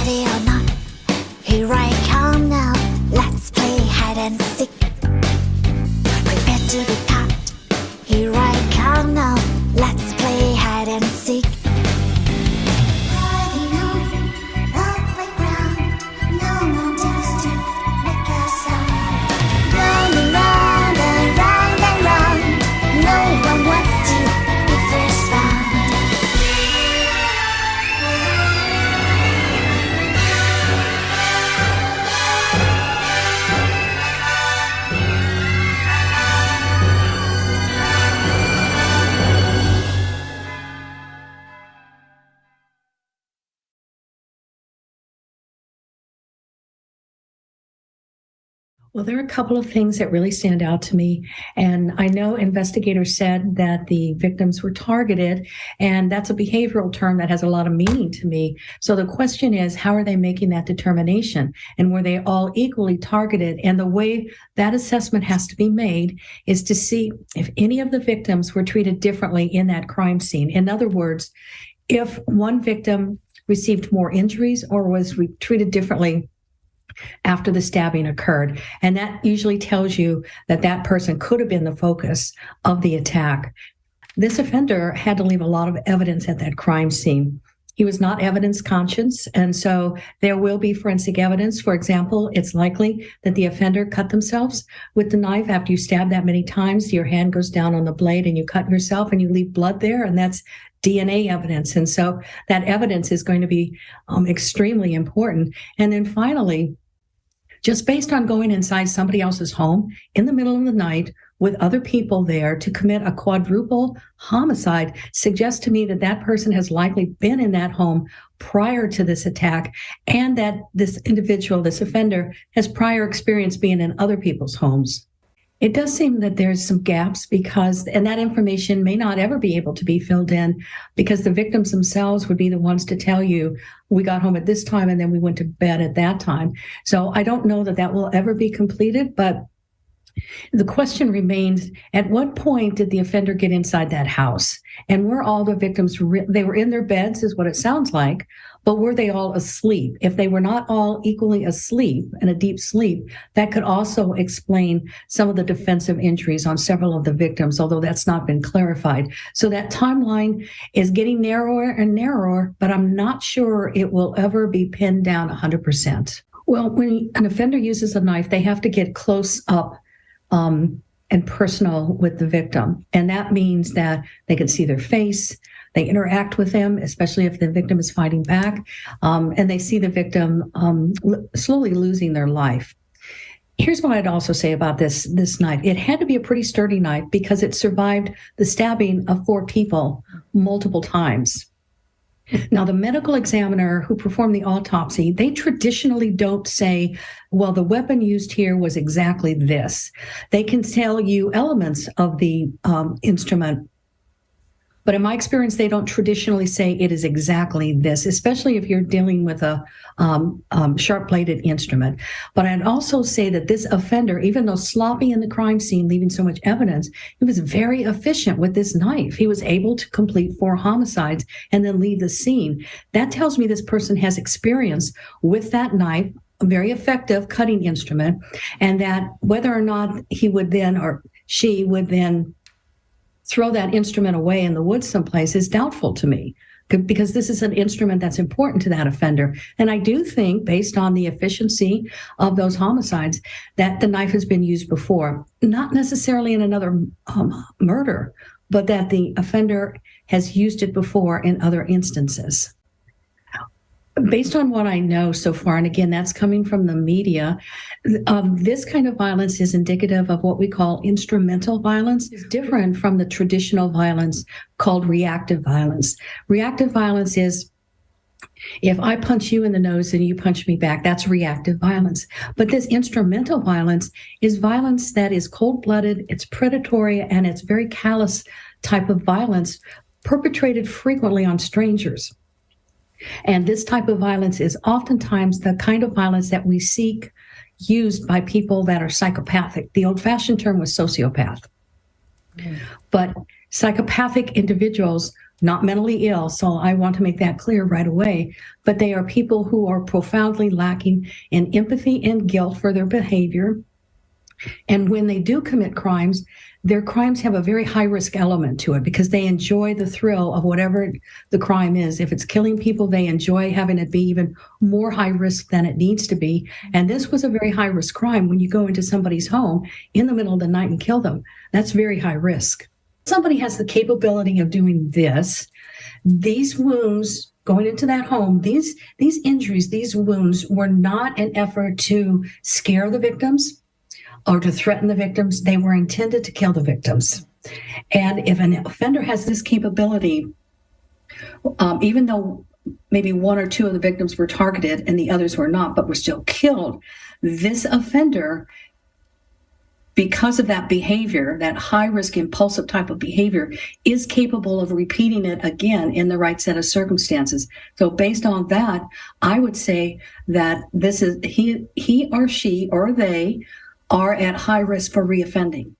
Ready or not, here I come now. Let's play hide and seek. Prepare to be caught. Here I come now. Let's play hide and seek. Riding on the playground, no one dares to make a sound. Round and round and round and round, no one wants to be first found. Well, there are a couple of things that really stand out to me. And I know investigators said that the victims were targeted, and that's a behavioral term that has a lot of meaning to me. So the question is, how are they making that determination? And were they all equally targeted? And the way that assessment has to be made is to see if any of the victims were treated differently in that crime scene. In other words, if one victim received more injuries or was treated differently after the stabbing occurred. And that usually tells you that that person could have been the focus of the attack. This offender had to leave a lot of evidence at that crime scene. He was not evidence conscious, and so there will be forensic evidence. For example, it's likely that the offender cut themselves with the knife. After you stab that many times, your hand goes down on the blade and you cut yourself and you leave blood there, and that's DNA evidence. And so that evidence is going to be extremely important. And then finally, just based on going inside somebody else's home in the middle of the night with other people there to commit a quadruple homicide suggests to me that that person has likely been in that home prior to this attack, and that this individual, this offender, has prior experience being in other people's homes. It does seem that there's some gaps and that information may not ever be able to be filled in because the victims themselves would be the ones to tell you, we got home at this time and then we went to bed at that time. So I don't know that that will ever be completed, but the question remains, at what point did the offender get inside that house? And were all the victims, they were in their beds is what it sounds like, but were they all asleep? If they were not all equally asleep in a deep sleep, that could also explain some of the defensive injuries on several of the victims, although that's not been clarified. So that timeline is getting narrower and narrower, but I'm not sure it will ever be pinned down 100%. Well, when an offender uses a knife, they have to get close up and personal with the victim. And that means that they can see their face, they interact with them, especially if the victim is fighting back, and they see the victim slowly losing their life. Here's what I'd also say about this knife. It had to be a pretty sturdy knife because it survived the stabbing of 4 people multiple times. Now, the medical examiner who performed the autopsy, they traditionally don't say, well, the weapon used here was exactly this. They can tell you elements of the instrument, but in my experience, they don't traditionally say it is exactly this, especially if you're dealing with a sharp-bladed instrument. But I'd also say that this offender, even though sloppy in the crime scene, leaving so much evidence, he was very efficient with this knife. He was able to complete 4 homicides and then leave the scene. That tells me this person has experience with that knife, a very effective cutting instrument, and that whether or not he would then or she would then throw that instrument away in the woods someplace is doubtful to me, because this is an instrument that's important to that offender. And I do think, based on the efficiency of those homicides, that the knife has been used before, not necessarily in another murder, but that the offender has used it before in other instances. Based on what I know so far, and again, that's coming from the media, this kind of violence is indicative of what we call instrumental violence. It's different from the traditional violence called reactive violence. Reactive violence is if I punch you in the nose and you punch me back, that's reactive violence. But this instrumental violence is violence that is cold-blooded, it's predatory, and it's very callous type of violence perpetrated frequently on strangers. And this type of violence is oftentimes the kind of violence that we seek used by people that are psychopathic. The old-fashioned term was sociopath. But psychopathic individuals not mentally ill. So I want to make that clear right away. But they are people who are profoundly lacking in empathy and guilt for their behavior. And when they do commit crimes, their crimes have a very high risk element to it because they enjoy the thrill of whatever the crime is. If it's killing people, they enjoy having it be even more high risk than it needs to be. And this was a very high risk crime when you go into somebody's home in the middle of the night and kill them. That's very high risk. Somebody has the capability of doing this. These wounds going into that home, these injuries, these wounds were not an effort to scare the victims or to threaten the victims. They were intended to kill the victims. And if an offender has this capability, even though maybe one or two of the victims were targeted and the others were not, but were still killed, this offender, because of that behavior, that high-risk impulsive type of behavior, is capable of repeating it again in the right set of circumstances. So based on that, I would say that this is he or she or they are at high risk for reoffending.